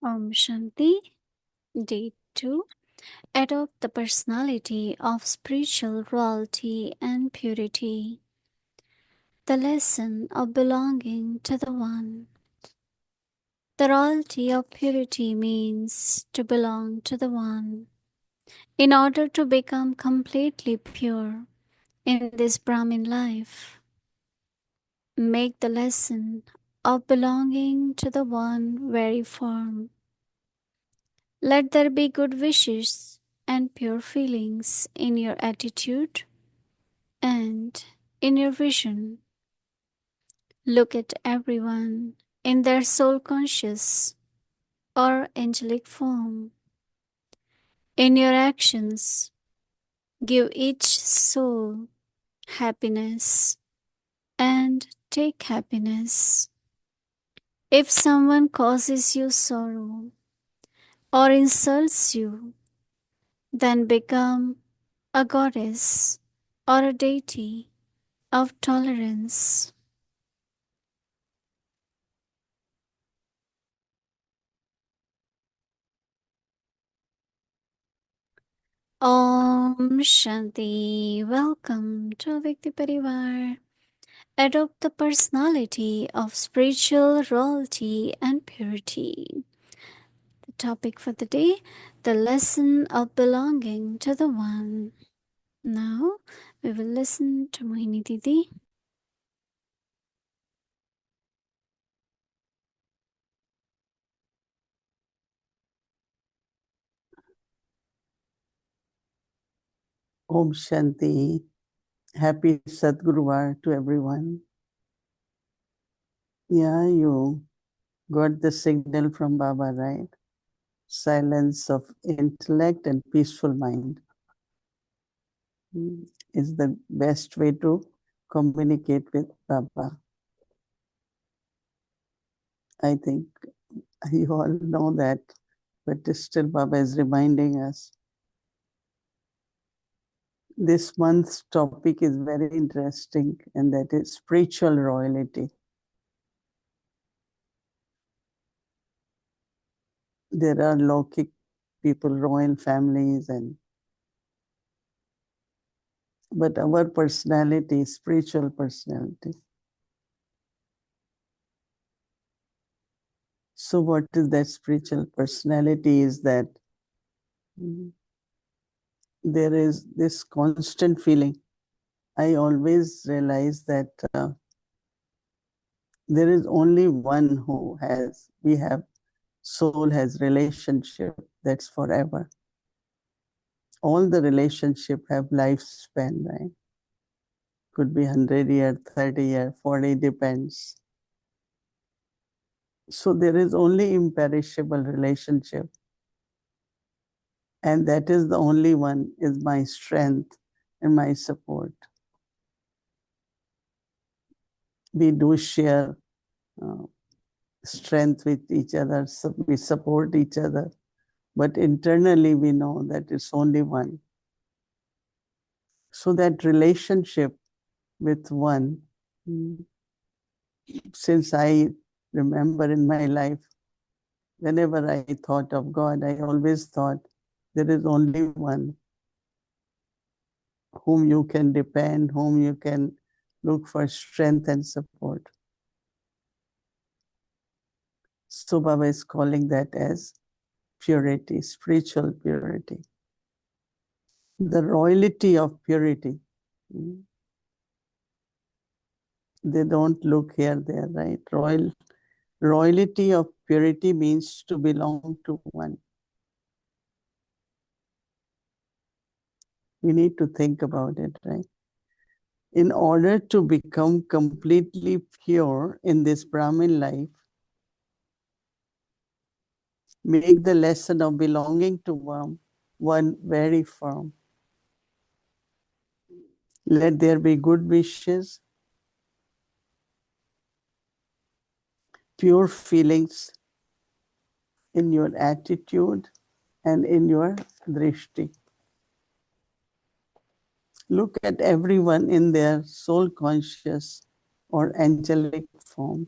Om Shanti. Day 2. Adopt the personality of spiritual royalty and purity. The lesson of belonging to the One. The royalty of purity means to belong to the One. In order to become completely pure in this Brahmin life, make the lesson of belonging to the One very firm. Let there be good wishes and pure feelings in your attitude and in your vision. Look at everyone in their soul conscious or angelic form. In your actions, give each soul happiness and take happiness. If someone causes you sorrow or insults you, then become a goddess or a deity of tolerance. Om Shanti. Welcome to Vikti Parivar. Adopt the personality of spiritual royalty and purity. The topic for the day, the lesson of belonging to the One. Now we will listen to Mohini Didi. Om Shanti. Happy Sadguruvar to everyone. Yeah, you got the signal from Baba, right? Silence of intellect and peaceful mind is the best way to communicate with Baba. I think you all know that, but still Baba is reminding us. This month's topic is very interesting, and that is spiritual royalty. There are Lokik people, royal families, but our personality, spiritual personality. So what is that spiritual personality is that there is this constant feeling. I always realize that there is only one who has, soul has relationship that's forever. All the relationship have lifespan, right? Could be 100 year, 30 year, 40, depends. So there is only imperishable relationship. And that is the only one is my strength and my support. We do share strength with each other, so we support each other, but internally we know that it's only one. So that relationship with one, since I remember in my life, whenever I thought of God, I always thought there is only one whom you can depend, whom you can look for strength and support. So Baba is calling that as purity, spiritual purity. The royalty of purity. They don't look here, there, right? Royalty of purity means to belong to one. We need to think about it, right? In order to become completely pure in this Brahmin life, make the lesson of belonging to one very firm. Let there be good wishes, pure feelings in your attitude and in your drishti. Look at everyone in their soul conscious or angelic form.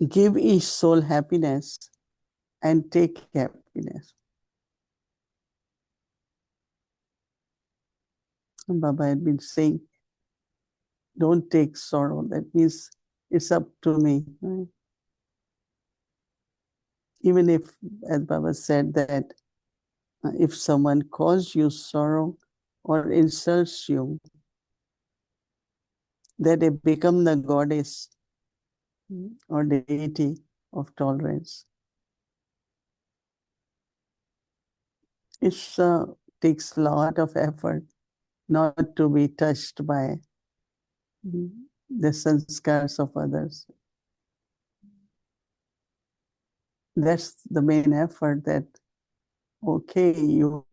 Give each soul happiness and take happiness. And Baba had been saying, don't take sorrow. That means it's up to me. Right? Even if, as Baba said, that if someone caused you sorrow or insults you, that they become the goddess or deity of tolerance. It takes a lot of effort not to be touched by the sanskars of others. That's the main effort that, okay, you,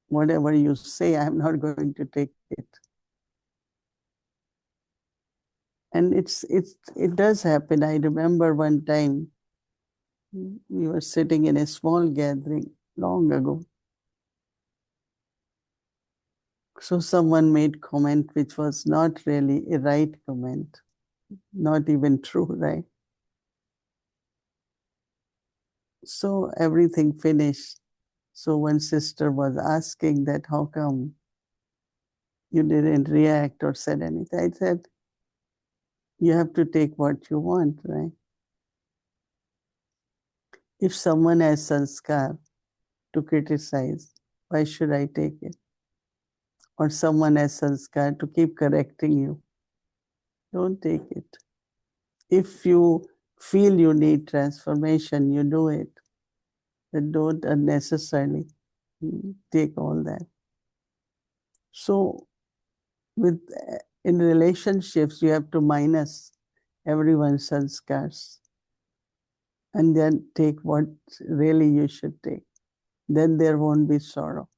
whatever you say, I'm not going to take it. And it does happen. I remember one time we were sitting in a small gathering long ago. So someone made comment which was not really a right comment, not even true, right? So everything finished. So one sister was asking that how come you didn't react or said anything. I said, you have to take what you want, right? If someone has sanskar to criticize, why should I take it? Or someone has sanskar to keep correcting you, don't take it. If you feel you need transformation, you do it. But don't unnecessarily take all that. So with in relationships, you have to minus everyone's sanskars and then take what really you should take. Then there won't be sorrow.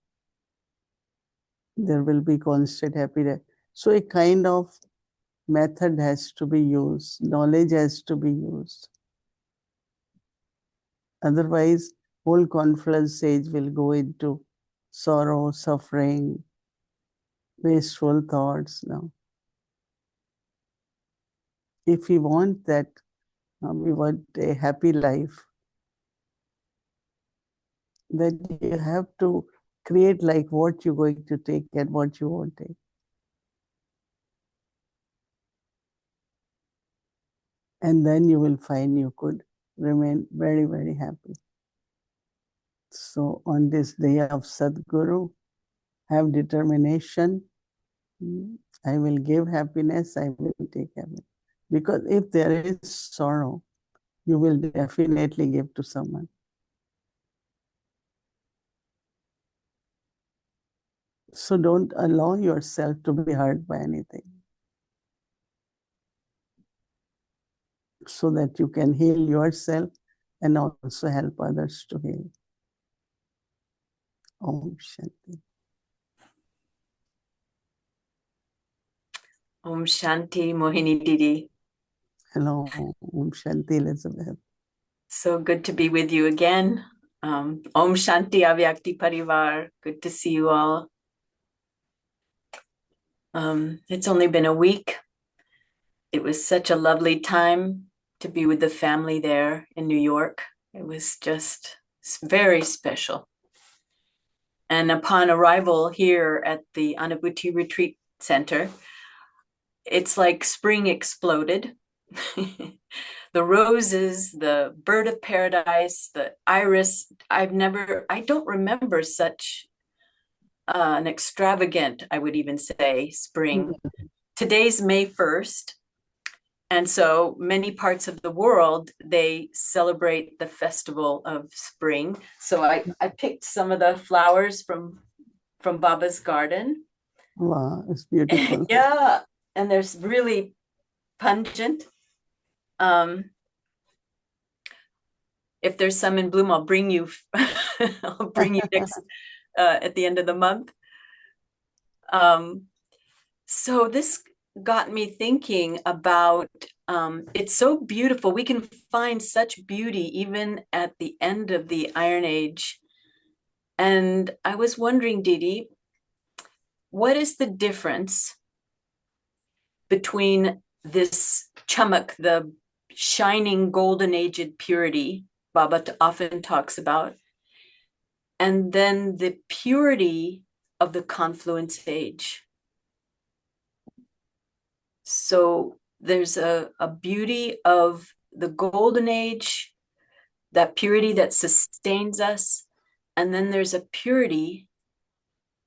There will be constant happiness. So a kind of method has to be used, knowledge has to be used. Otherwise, whole confluence stage will go into sorrow, suffering, wasteful thoughts. Now, if we want that, we want a happy life, then you have to create like what you're going to take and what you won't take. And then you will find you could remain very, very happy. So on this day of Sadguru, have determination. I will give happiness, I will take happiness. Because if there is sorrow, you will definitely give to someone. So don't allow yourself to be hurt by anything. So that you can heal yourself and also help others to heal. Om Shanti. Om Shanti, Mohini Didi. Hello, Om Shanti, Elizabeth. So good to be with you again. Om Shanti Avyakti Parivar. Good to see you all. It's only been a week. It was such a lovely time to be with the family there in New York. It was just very special. And upon arrival here at the Anubhuti Retreat Center, it's like spring exploded. The roses, the bird of paradise, the iris. I don't remember such an extravagant, I would even say, spring. Today's May 1st. And so many parts of the world, they celebrate the festival of spring. So I picked some of the flowers from Baba's garden. Wow, it's beautiful. Yeah, and there's really pungent. If there's some in bloom, I'll bring you. I'll bring you next at the end of the month. So this got me thinking about. It's so beautiful. We can find such beauty even at the end of the Iron Age. And I was wondering, Didi, what is the difference between this chamak, the shining golden aged purity Baba often talks about, and then the purity of the confluence age. So there's a beauty of the golden age, that purity that sustains us, and then there's a purity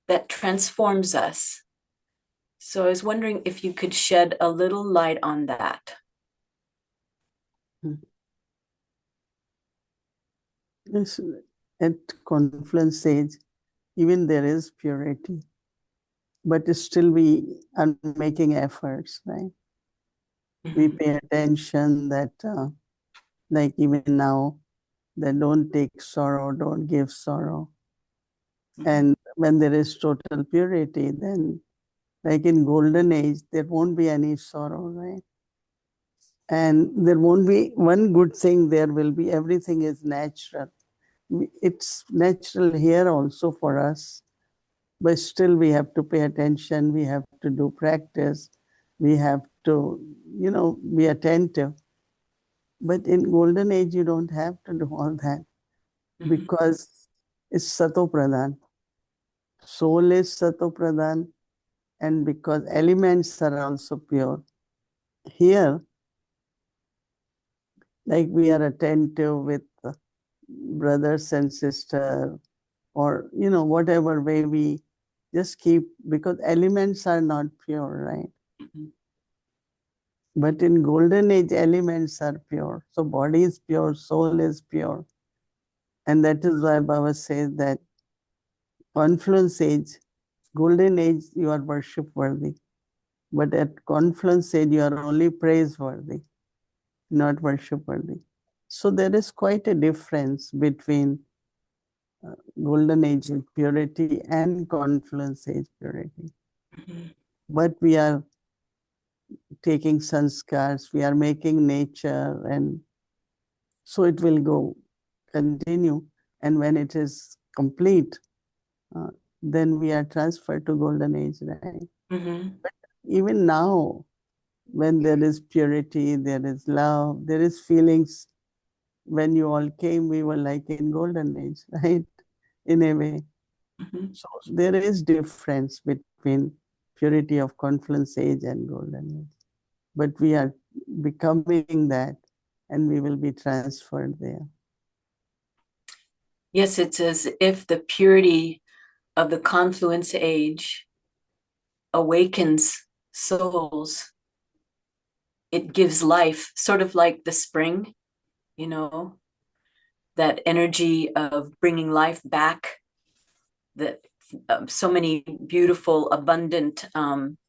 that transforms us. So I was wondering if you could shed a little light on that. Yes, at confluence age, even there is purity, but still we are making efforts, right? We pay attention that, like even now, that don't take sorrow, don't give sorrow. And when there is total purity, then like in golden age, there won't be any sorrow, right? And there won't be one good thing, there will be everything is natural. It's natural here also for us, but still we have to pay attention, we have to do practice, we have to, be attentive. But in golden age, you don't have to do all that because it's Sato Pradhan. Soul is Sato Pradhan, and because elements are also pure. Here, like we are attentive with brothers and sisters, or whatever way we just keep, because elements are not pure, right? But in golden age, elements are pure. So body is pure, soul is pure. And that is why Baba says that confluence age, golden age, you are worship worthy. But at confluence age, you are only praiseworthy, not worship worthy. So there is quite a difference between golden age purity and confluence age purity. But we are taking sanskars, we are making nature, and so it will go, continue. And when it is complete, then we are transferred to golden age, right? But even now, when there is purity, there is love, there is feelings. When you all came, we were like in golden age, right? In a way. So there is difference between purity of confluence age and golden age. But we are becoming that, and we will be transferred there. Yes, it's as if the purity of the confluence age awakens souls. It gives life, sort of like the spring, that energy of bringing life back, that so many beautiful, abundant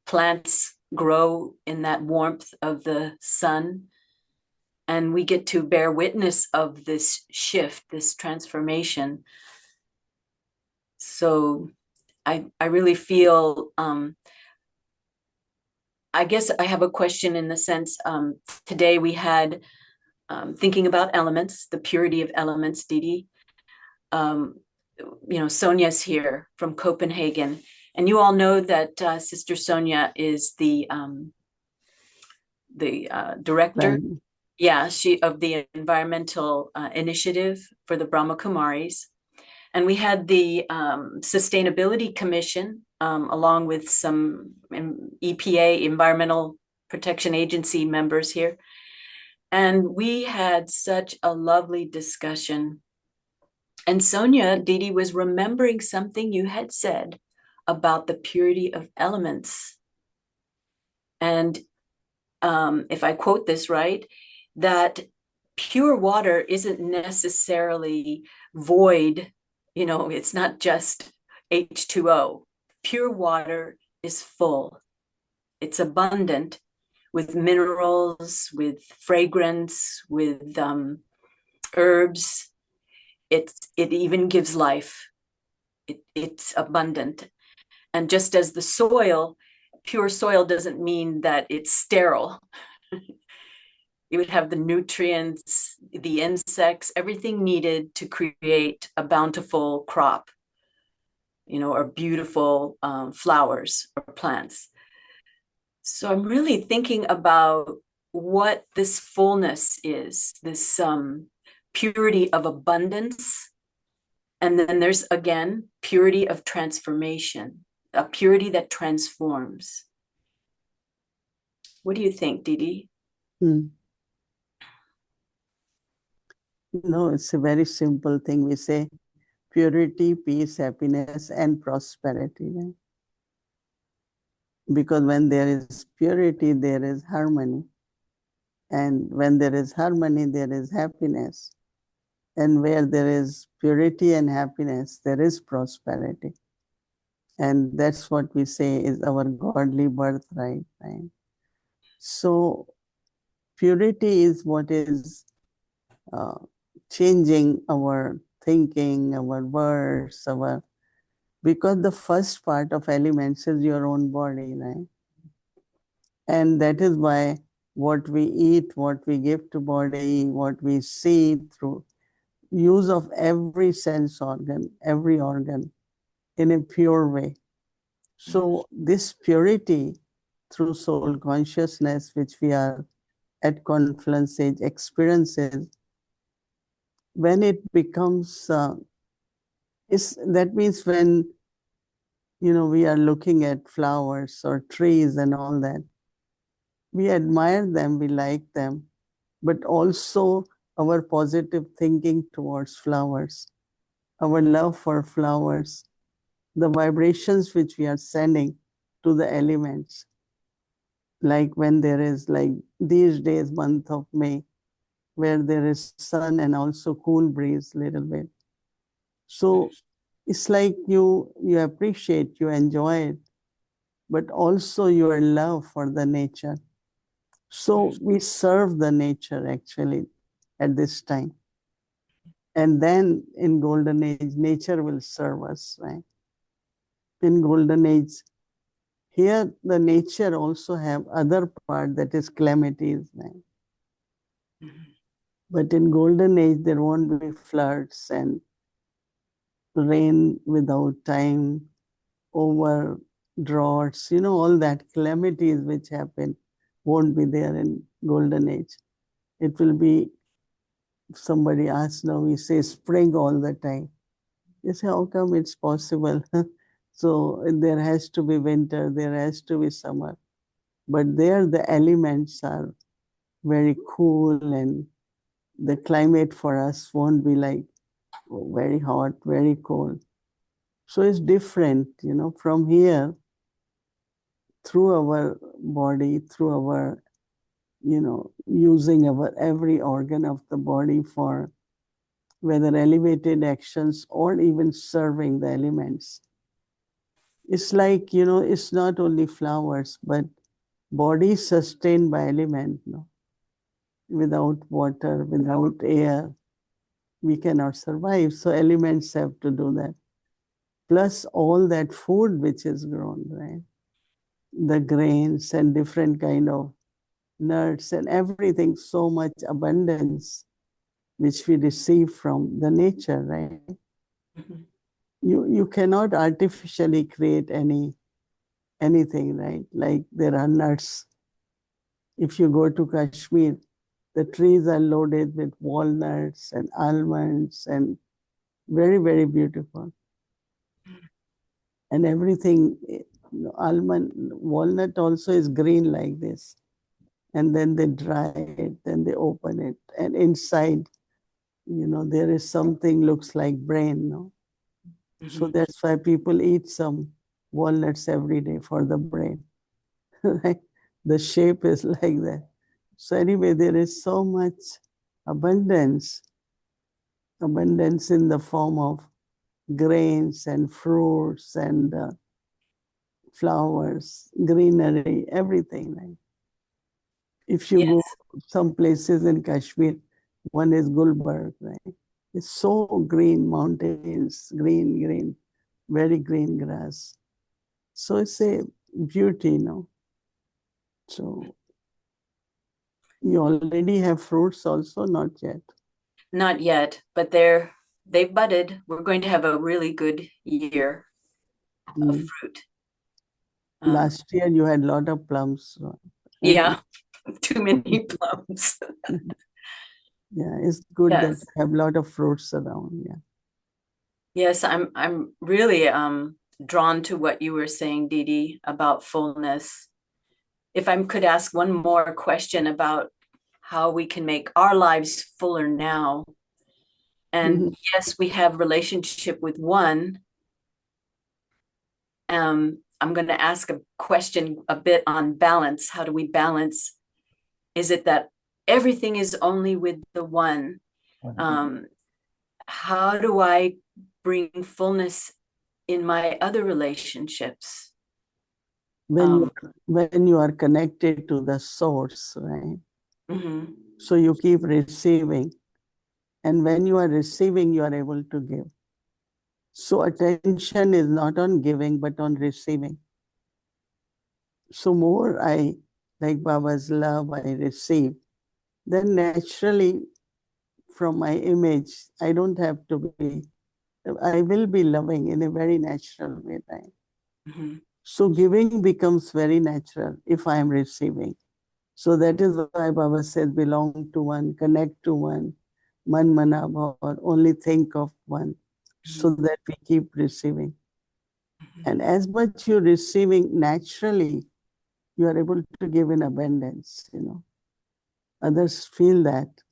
plants grow in that warmth of the sun. And we get to bear witness of this shift, this transformation. So I really feel, I guess I have a question in the sense, today we had thinking about elements, the purity of elements, Didi. Sonia's here from Copenhagen, and you all know that Sister Sonia is the director. Right. Yeah, she of the environmental initiative for the Brahma Kumaris. And we had the Sustainability Commission, along with some EPA, Environmental Protection Agency members here. And we had such a lovely discussion. And Sonia, Didi, was remembering something you had said about the purity of elements. And if I quote this right, that pure water isn't necessarily void. It's not just H2O. Pure water is full. It's abundant with minerals, with fragrance, with herbs. It even gives life. It's abundant. And just as the soil, pure soil doesn't mean that it's sterile. You would have the nutrients, the insects, everything needed to create a bountiful crop, or beautiful flowers or plants. So I'm really thinking about what this fullness is, this purity of abundance. And then there's, again, purity of transformation, a purity that transforms. What do you think, Didi? No, it's a very simple thing. We say purity, peace, happiness, and prosperity. Right? Because when there is purity, there is harmony. And when there is harmony, there is happiness. And where there is purity and happiness, there is prosperity. And that's what we say is our godly birthright. Right? So purity is what is uh, changing our thinking, our words, because the first part of elements is your own body, right? And that is why what we eat, what we give to body, what we see through use of every sense organ, every organ in a pure way. So this purity through soul consciousness, which we are at confluence age experiences, when it becomes, that means when we are looking at flowers or trees and all that, we admire them, we like them, but also our positive thinking towards flowers, our love for flowers, the vibrations which we are sending to the elements. Like when there is, like these days, month of May, where there is sun and also cool breeze little bit. So it's like you appreciate, you enjoy it, but also your love for the nature. So we serve the nature actually at this time. And then in golden age, nature will serve us, right? In golden age, here the nature also have other part that is calamities, right? But in golden age, there won't be floods and rain without time, over droughts, all that calamities which happen won't be there in golden age. It will be, somebody asks now, we say spring all the time. You say, how come it's possible? So there has to be winter, there has to be summer. But there the elements are very cool and the climate for us won't be like very hot, very cold. So it's different, from here, through our body, through our, using our every organ of the body for whether elevated actions or even serving the elements. It's like, it's not only flowers, but body sustained by element. No? Without water, without air, we cannot survive. So elements have to do that. Plus all that food which is grown, right? The grains and different kind of nuts and everything, so much abundance which we receive from the nature, right? Mm-hmm. You cannot artificially create anything, right? Like there are nuts. If you go to Kashmir, the trees are loaded with walnuts and almonds and very, very beautiful. And everything, almond, walnut also is green like this. And then they dry it, then they open it. And inside, there is something looks like brain, no? Mm-hmm. So that's why people eat some walnuts every day for the brain. The shape is like that. So anyway, there is so much abundance in the form of grains and fruits and flowers, greenery, everything. Right? If you go some places in Kashmir, one is Gulbarg, right? It's so green, mountains, green, very green grass. So it's a beauty, So you already have fruits also? Not yet. Not yet, but they've budded. We're going to have a really good year of fruit. Last year you had a lot of plums. Yeah. too many plums. Yeah, it's good that Yes. you have a lot of fruits around. Yeah. Yes, I'm really drawn to what you were saying, Didi, about fullness. If I could ask one more question about how we can make our lives fuller now. And Mhm. yes, we have relationship with one. I'm going to ask a question a bit on balance. How do we balance? Is it that everything is only with the one? Um, how do I bring fullness in my other relationships? When you are connected to the source, right? Mm-hmm. So you keep receiving, and when you are receiving, you are able to give. So attention is not on giving, but on receiving. So more I like Baba's love, I receive, then naturally from my image, I don't have to be, I will be loving in a very natural way, right? Mm-hmm. So giving becomes very natural if I am receiving. So that is why Baba said, belong to one, connect to one, man mana bhav, only think of one, so that we keep receiving. And as much you're receiving naturally, you are able to give in abundance. Others feel that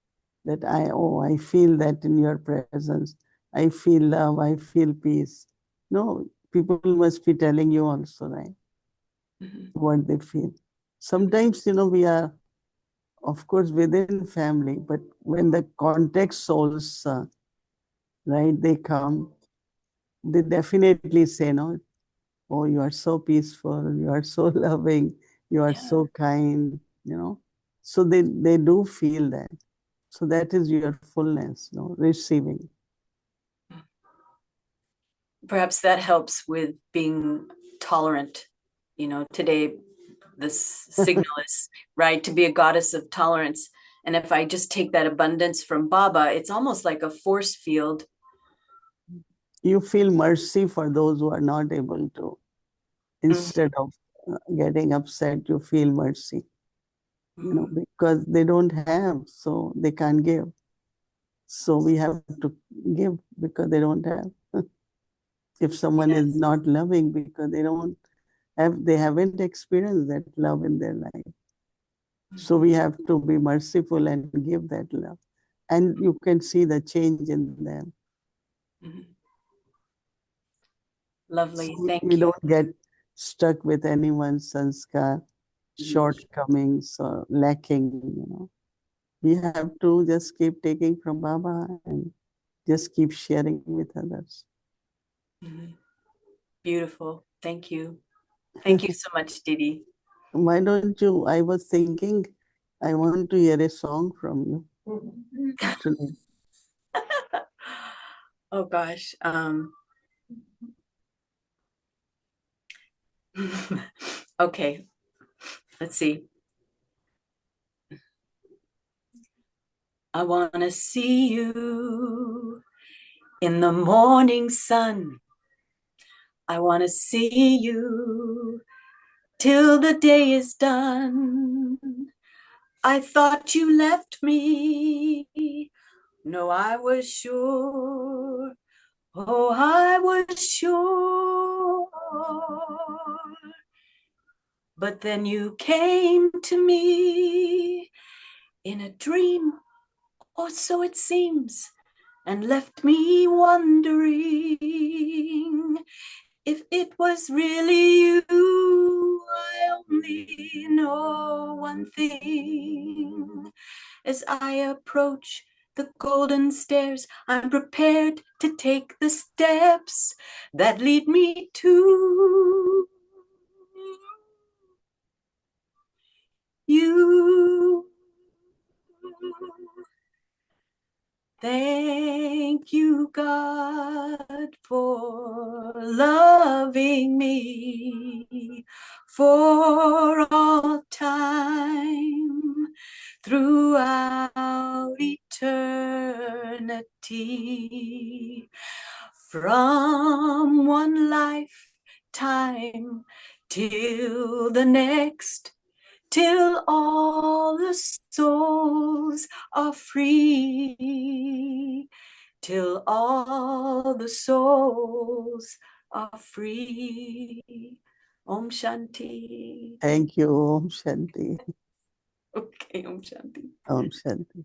I feel that in your presence. I feel love, I feel peace. No, people must be telling you also, right? What they feel. Sometimes, we are, of course, within family, but when the context souls, right, they come, they definitely say, no, oh, you are so peaceful, you are so loving, you are so kind. So they do feel that. So that is your fullness, receiving. Perhaps that helps with being tolerant. Today this signal is right to be a goddess of tolerance. And if I just take that abundance from Baba, it's almost like a force field. You feel mercy for those who are not able to. Instead of getting upset, you feel mercy, because they don't have, so they can't give. So we have to give because they don't have. If someone is not loving because they haven't experienced that love in their life. So we have to be merciful and give that love. And you can see the change in them. Lovely. So Thank we you. don't get stuck with anyone's sanskar, shortcomings or lacking. We have to just keep taking from Baba and just keep sharing with others. Beautiful. Thank you. Thank you so much, Didi. Why don't you? I was thinking, I want to hear a song from you today. Oh gosh. Okay. Let's see. I want to see you in the morning sun. I want to see you till the day is done. I thought you left me. No, I was sure. Oh, I was sure. But then you came to me in a dream, or so it seems, and left me wondering if it was really you. I only know one thing. As I approach the golden stairs, I'm prepared to take the steps that lead me to you. Thank you, God, for loving me for all time throughout eternity. From one lifetime till the next, till all all the souls are free, till all the souls are free. Om Shanti. Thank you. Om Shanti. Okay, Om Shanti. Om Shanti.